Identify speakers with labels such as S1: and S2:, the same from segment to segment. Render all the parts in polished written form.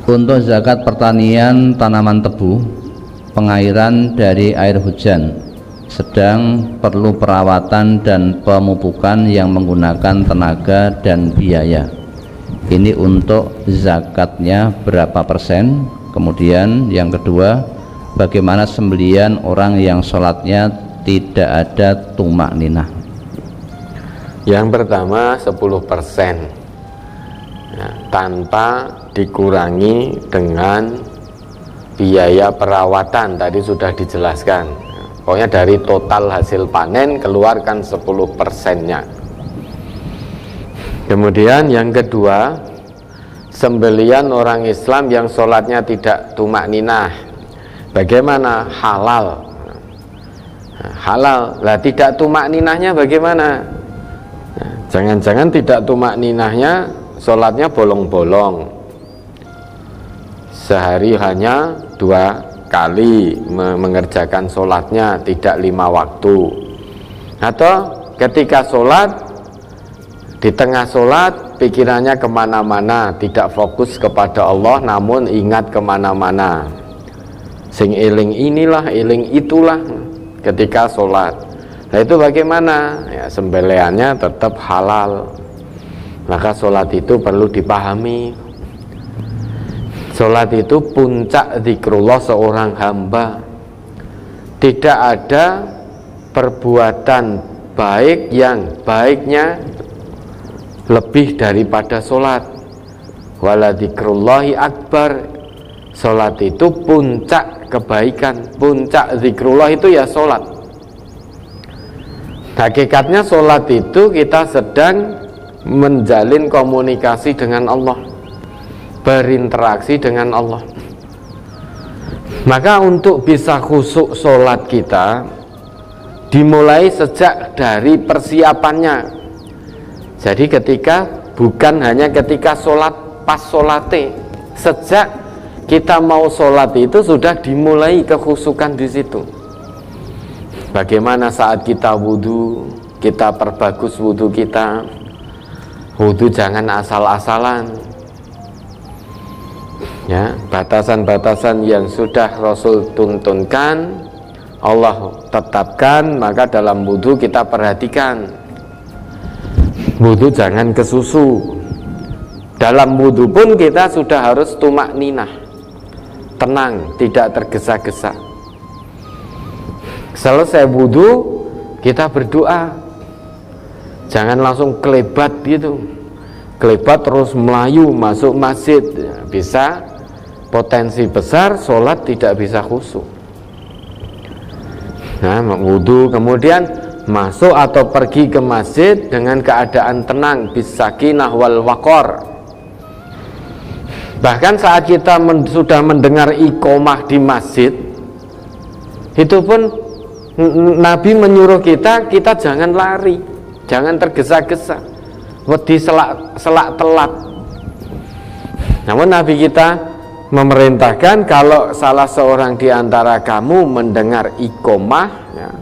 S1: Untuk zakat pertanian tanaman tebu, pengairan dari air hujan sedang perlu perawatan dan pemupukan yang menggunakan tenaga dan biaya. Ini untuk zakatnya berapa persen? Kemudian yang kedua, bagaimana sembelian orang yang sholatnya tidak ada tumak ninah?
S2: Yang pertama 10%, ya, tanpa dikurangi dengan biaya perawatan, tadi sudah dijelaskan. Pokoknya dari total hasil panen keluarkan 10%-nya. Kemudian yang kedua, sembelian orang Islam yang sholatnya tidak tumak ninah, bagaimana? Halal. Halal lah, tidak tumak ninahnya bagaimana? Jangan-jangan tidak tumak ninahnya sholatnya bolong-bolong, sehari hanya 2 kali mengerjakan sholatnya, tidak 5 waktu. Atau ketika sholat, di tengah sholat pikirannya kemana-mana, tidak fokus kepada Allah, namun ingat kemana-mana, sing eling inilah eling itulah ketika sholat. Nah itu bagaimana? Ya, sembeliannya tetap halal. Maka sholat itu perlu dipahami. Sholat itu puncak zikrullah seorang hamba. Tidak ada perbuatan baik yang baiknya lebih daripada sholat. Wala dzikrullahi akbar. Sholat itu puncak kebaikan, puncak zikrullah itu ya sholat. Hakikatnya sholat itu kita sedang menjalin komunikasi dengan Allah, berinteraksi dengan Allah. Maka untuk bisa khusyuk sholat kita dimulai sejak dari persiapannya. Jadi ketika, bukan hanya ketika sholat, pas sholatnya, sejak kita mau sholat itu sudah dimulai kekhusyukan di situ. Bagaimana saat kita wudhu, kita perbagus wudhu kita. Wudhu jangan asal-asalan, ya, batasan-batasan yang sudah Rasul tuntunkan, Allah tetapkan, maka dalam wudhu kita perhatikan. Wudhu jangan kesusu. Dalam wudhu pun kita sudah harus tumak ninah, tenang, tidak tergesa-gesa. Selesai wudhu kita berdoa, jangan langsung kelebat gitu, kelebat terus melayu masuk masjid, bisa potensi besar sholat tidak bisa khusyuk. Nah, wudhu kemudian masuk atau pergi ke masjid dengan keadaan tenang, bisakinah wal waqar. Bahkan saat kita sudah mendengar iqomah di masjid, itu pun Nabi menyuruh kita jangan lari, jangan tergesa-gesa, wedi selak telat. Namun Nabi kita memerintahkan kalau salah seorang di antara kamu mendengar iqomah, ya,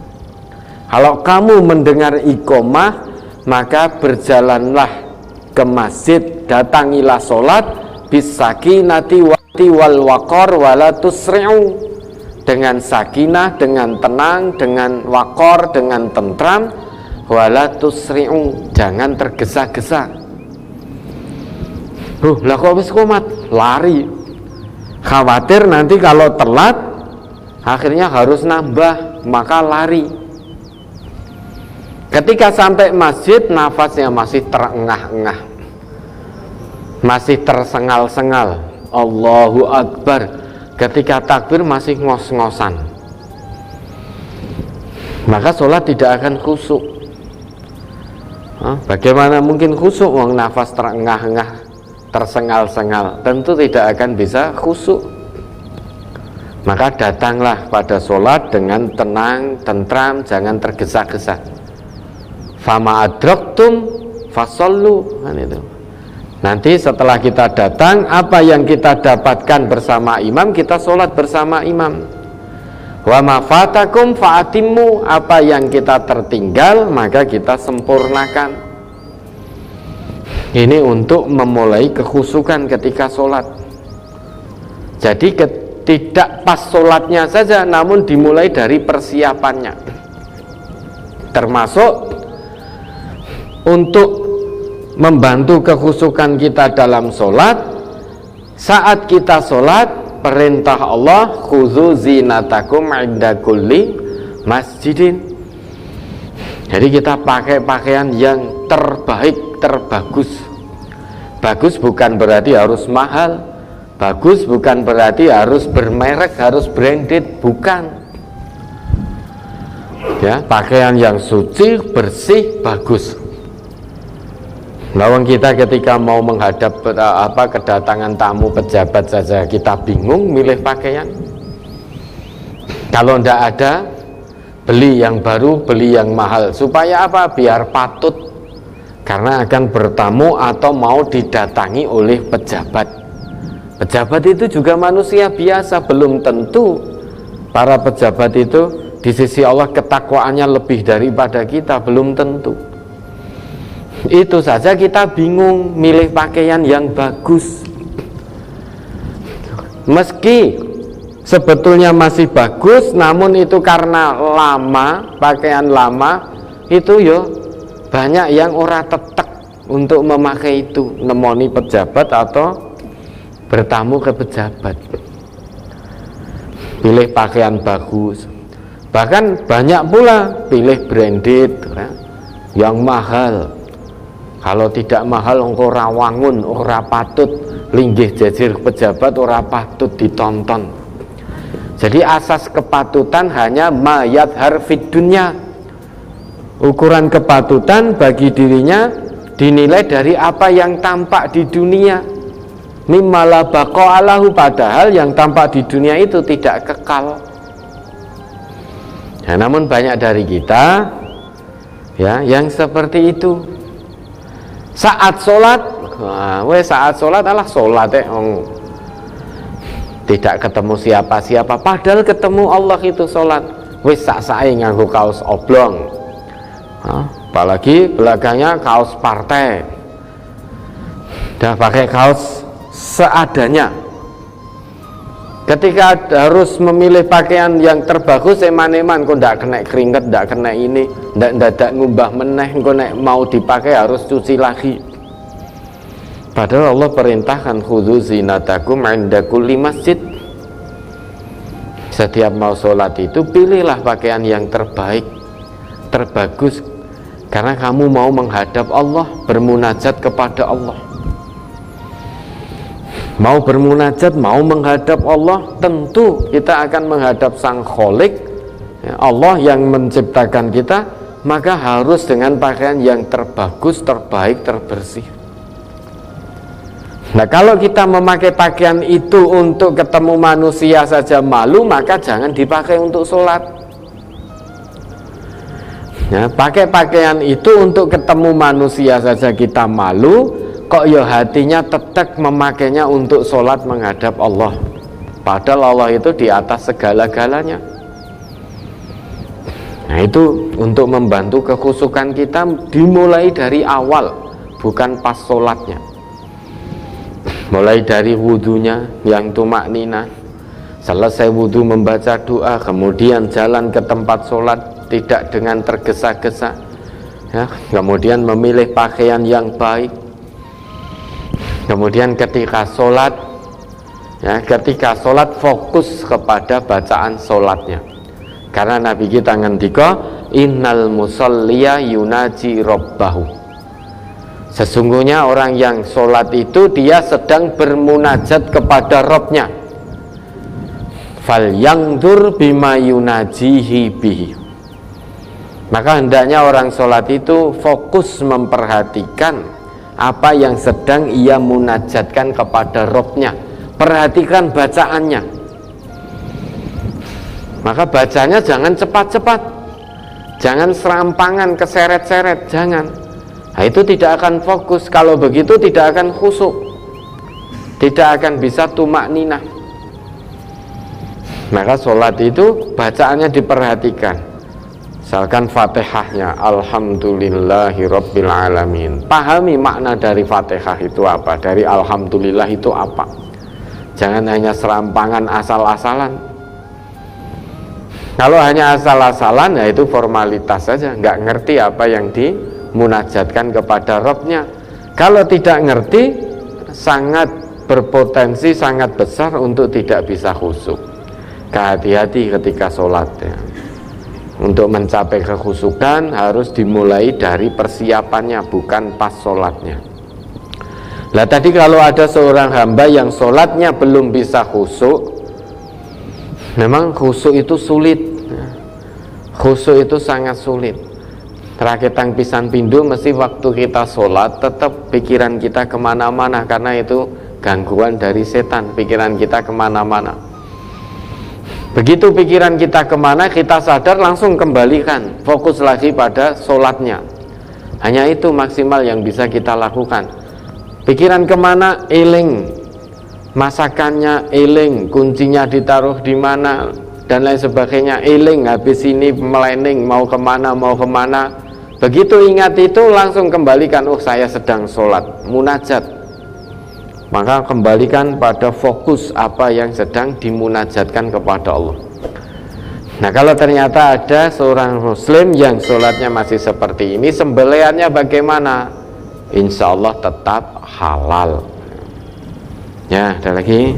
S2: kalau kamu mendengar iqomah, maka berjalanlah ke masjid, datangilah sholat bisakinati wal waqar wala tusri'u, dengan sakinah, dengan tenang, dengan waqar, dengan tentram, wala tusri'u, jangan tergesa-gesa. Lah kok wis komat, lari, khawatir nanti kalau telat akhirnya harus nambah, maka lari. Ketika sampai masjid, nafasnya masih terengah-engah, masih tersengal-sengal, Allahu Akbar. Ketika takbir masih ngos-ngosan, maka sholat tidak akan khusyuk. Bagaimana mungkin khusyuk wong nafas terengah-engah, tersengal-sengal? Tentu tidak akan bisa khusyuk. Maka datanglah pada sholat dengan tenang, tentram, jangan tergesa-gesa. Fama adraktum fasallu, kan itu. Nanti setelah kita datang, apa yang kita dapatkan bersama imam, kita sholat bersama imam. Wa ma fatakum fa'atimmu, apa yang kita tertinggal maka kita sempurnakan. Ini untuk memulai kekhusyukan ketika sholat. Jadi tidak pas sholatnya saja, namun dimulai dari persiapannya, termasuk untuk membantu kekhusyukan kita dalam sholat. Saat kita sholat, perintah Allah, khudzu zinatakum 'inda kulli masjidin. Jadi kita pakai pakaian yang terbaik, terbagus. Bagus bukan berarti harus mahal, bagus bukan berarti harus bermerek, harus branded, bukan. Ya, pakaian yang suci, bersih, bagus. Lawang kita ketika mau menghadap kedatangan tamu pejabat saja kita bingung milih pakaian. Kalau tidak ada, beli yang baru, beli yang mahal. Supaya apa? Biar patut, karena akan bertamu atau mau didatangi oleh pejabat. Pejabat itu juga manusia biasa, belum tentu para pejabat itu di sisi Allah ketakwaannya lebih daripada kita, belum tentu. Itu saja kita bingung milih pakaian yang bagus, meski sebetulnya masih bagus, namun itu karena lama, pakaian lama itu yo banyak yang ora tetek untuk memakai itu, nemoni pejabat atau bertamu ke pejabat. Pilih pakaian bagus, bahkan banyak pula pilih branded yang mahal. Kalau tidak mahal engko ora wangun, ora patut linggih jajir pejabat, ora patut ditonton. Jadi asas kepatutan hanya mayat harfid dunya. Ukuran kepatutan bagi dirinya dinilai dari apa yang tampak di dunia. Mimma baqa'alahu, padahal yang tampak di dunia itu tidak kekal. Nah, namun banyak dari kita ya yang seperti itu. Saat sholat, saat sholat adalah sholat tidak ketemu siapa-siapa, padahal ketemu Allah itu sholat. Sak-sae nganggo kaos oblong, apalagi belakangnya kaos partai, dah pakai kaos seadanya. Ketika harus memilih pakaian yang terbagus, eman-eman kok ndak kena keringet, ndak kena ini, ndak ngubah meneh, kok nek mau dipakai harus cuci lagi. Padahal Allah perintahkan khudzu zinatakum 'inda kulli masjid. Setiap mau sholat itu pilihlah pakaian yang terbaik, terbagus, karena kamu mau menghadap Allah, bermunajat kepada Allah. Mau bermunajat, mau menghadap Allah, tentu kita akan menghadap Sang Kholik, Allah yang menciptakan kita, maka harus dengan pakaian yang terbagus, terbaik, terbersih. Nah, kalau kita memakai pakaian itu untuk ketemu manusia saja malu, maka jangan dipakai untuk sholat. Ya, pakai pakaian itu untuk ketemu manusia saja kita malu, kok ya hatinya tetap memakainya untuk sholat menghadap Allah, padahal Allah itu di atas segala-galanya. Nah, itu untuk membantu kekhusyukan kita dimulai dari awal, bukan pas sholatnya. Mulai dari wudhunya yang tumakninah, selesai wudhu membaca doa, kemudian jalan ke tempat sholat tidak dengan tergesa-gesa, ya, kemudian memilih pakaian yang baik. Kemudian ketika sholat, ya, ketika sholat fokus kepada bacaan sholatnya, karena Nabi kita ngendika innal musalliya yunaji rabbahu. Sesungguhnya orang yang sholat itu dia sedang bermunajat kepada Rabbnya. Fal yangdur bima yunajihi bihi. Maka hendaknya orang sholat itu fokus memperhatikan apa yang sedang ia munajatkan kepada Rabbnya. Perhatikan bacaannya. Maka bacanya jangan cepat-cepat, jangan serampangan, keseret-seret, jangan. Nah, itu tidak akan fokus. Kalau begitu tidak akan khusyuk, tidak akan bisa tumakninah. Maka sholat itu bacaannya diperhatikan. Misalkan Fatihahnya Alhamdulillahirabbil alamin. Pahami makna dari Fatihah itu apa, dari Alhamdulillah itu apa. Jangan hanya serampangan asal-asalan. Kalau hanya asal-asalan, ya itu formalitas saja, nggak ngerti apa yang dimunajatkan kepada Rabb-nya. Kalau tidak ngerti, sangat berpotensi sangat besar untuk tidak bisa khusyuk. Hati-hati ketika sholat ya. Untuk mencapai kekhusyukan harus dimulai dari persiapannya, bukan pas sholatnya. Lah tadi kalau ada seorang hamba yang sholatnya belum bisa khusyuk, memang khusyuk itu sulit. Khusyuk itu sangat sulit. Raketang pisan pindu, mesti waktu kita sholat tetap pikiran kita kemana-mana, karena itu gangguan dari setan. Pikiran kita kemana-mana. Begitu pikiran kita kemana, kita sadar langsung kembalikan, fokus lagi pada sholatnya. Hanya itu maksimal yang bisa kita lakukan. Pikiran kemana, eling, masakannya eling, kuncinya ditaruh di mana, dan lain sebagainya, eling, habis ini melening, mau kemana. Begitu ingat itu langsung kembalikan, oh saya sedang sholat, munajat. Maka kembalikan pada fokus apa yang sedang dimunajatkan kepada Allah. Nah kalau ternyata ada seorang muslim yang sholatnya masih seperti ini, sembelihannya bagaimana? Insya Allah tetap halal. Ya, ada lagi.